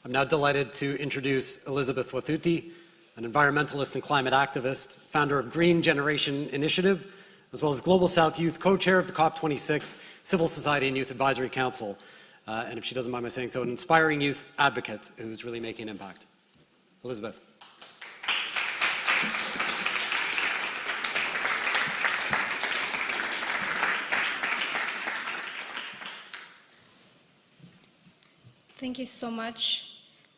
I'm now delighted to introduce Elizabeth Wathuti, an environmentalist and climate activist, founder of Green Generation Initiative, as well as Global South Youth co-chair of the COP26 Civil Society and Youth Advisory Council. And if she doesn't mind my saying so, an inspiring youth advocate who's really making an impact. Elizabeth. Thank you so much.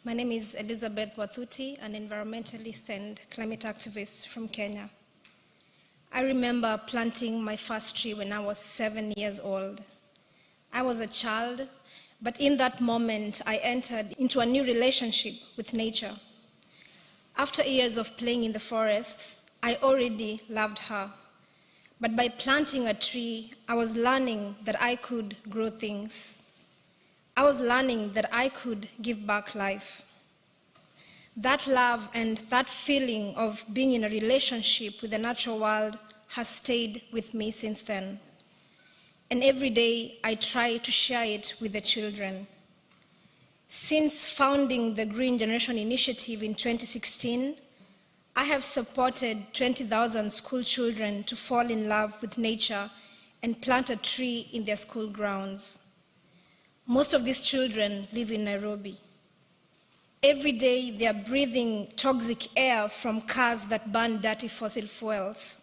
My name is Elizabeth Wathuti, an environmentalist and climate activist from Kenya. I remember planting my first tree when I was 7 years old. I was a child, but in that moment, I entered into a new relationship with nature. After years of playing in the forest, I already loved her. But by planting a tree, I was learning that I could grow things. I was learning that I could give back life. That love and that feeling of being in a relationship with the natural world has stayed with me since then. And every day I try to share it with the children. Since founding the Green Generation Initiative in 2016, I have supported 20,000 school children to fall in love with nature and plant a tree in their school grounds. Most of these children live in Nairobi. Every day they are breathing toxic air from cars that burn dirty fossil fuels.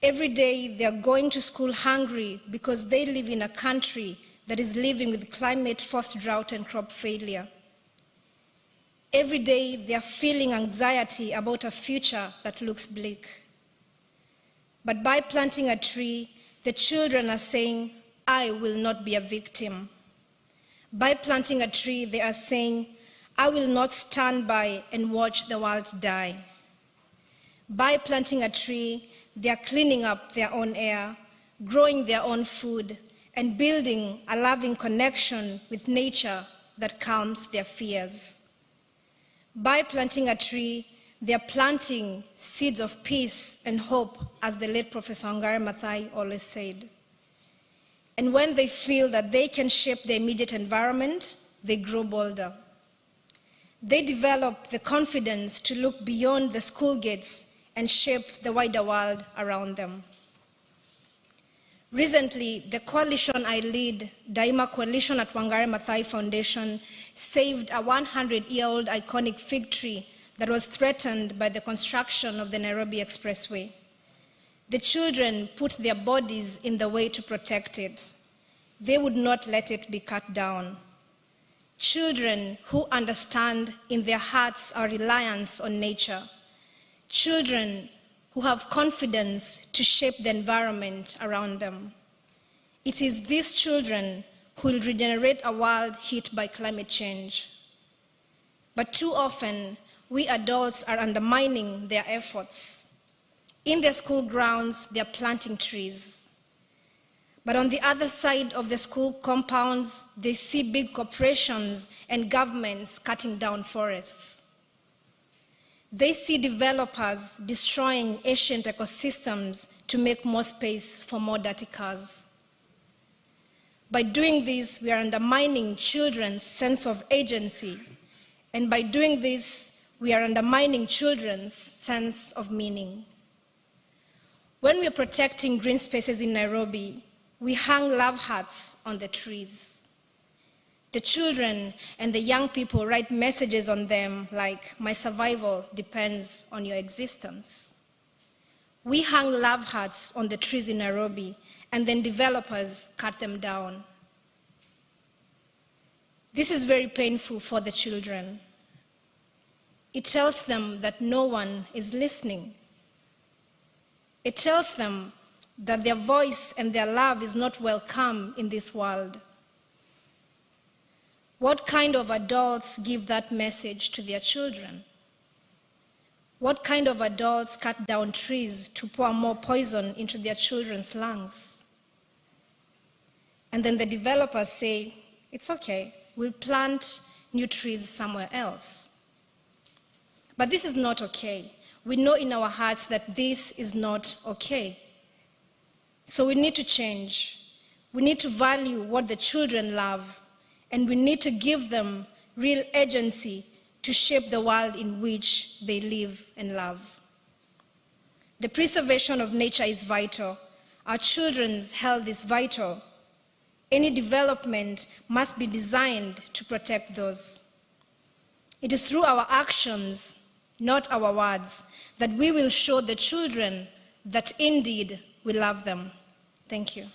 Every day they are going to school hungry because they live in a country that is living with climate-forced drought and crop failure. Every day they are feeling anxiety about a future that looks bleak. But by planting a tree, the children are saying, I will not be a victim. By planting a tree, they are saying, I will not stand by and watch the world die. By planting a tree, they are cleaning up their own air, growing their own food, and building a loving connection with nature that calms their fears. By planting a tree, they are planting seeds of peace and hope, as the late Professor Wangari Maathai always said. And when they feel that they can shape the immediate environment, they grow bolder. They develop the confidence to look beyond the school gates and shape the wider world around them. Recently, the coalition I lead, Daima Coalition at Wangari Maathai Foundation, saved a 100-year-old iconic fig tree that was threatened by the construction of the Nairobi Expressway. The children put their bodies in the way to protect it. They would not let it be cut down. Children who understand in their hearts our reliance on nature. Children who have confidence to shape the environment around them. It is these children who will regenerate a world hit by climate change. But too often, we adults are undermining their efforts. In their school grounds, they are planting trees. But on the other side of the school compounds, they see big corporations and governments cutting down forests. They see developers destroying ancient ecosystems to make more space for more dirty cars. By doing this, we are undermining children's sense of agency. And by doing this, we are undermining children's sense of meaning. When we are protecting green spaces in Nairobi, we hang love hearts on the trees. The children and the young people write messages on them like, my survival depends on your existence. We hang love hearts on the trees in Nairobi, and then developers cut them down. This is very painful for the children. It tells them that no one is listening. It tells them that their voice and their love is not welcome in this world. What kind of adults give that message to their children? What kind of adults cut down trees to pour more poison into their children's lungs? And then the developers say, it's okay, we'll plant new trees somewhere else. But this is not okay. We know in our hearts that this is not okay. So we need to change. We need to value what the children love, and we need to give them real agency to shape the world in which they live and love. The preservation of nature is vital. Our children's health is vital. Any development must be designed to protect those. It is through our actions, not our words, that we will show the children that indeed we love them. Thank you.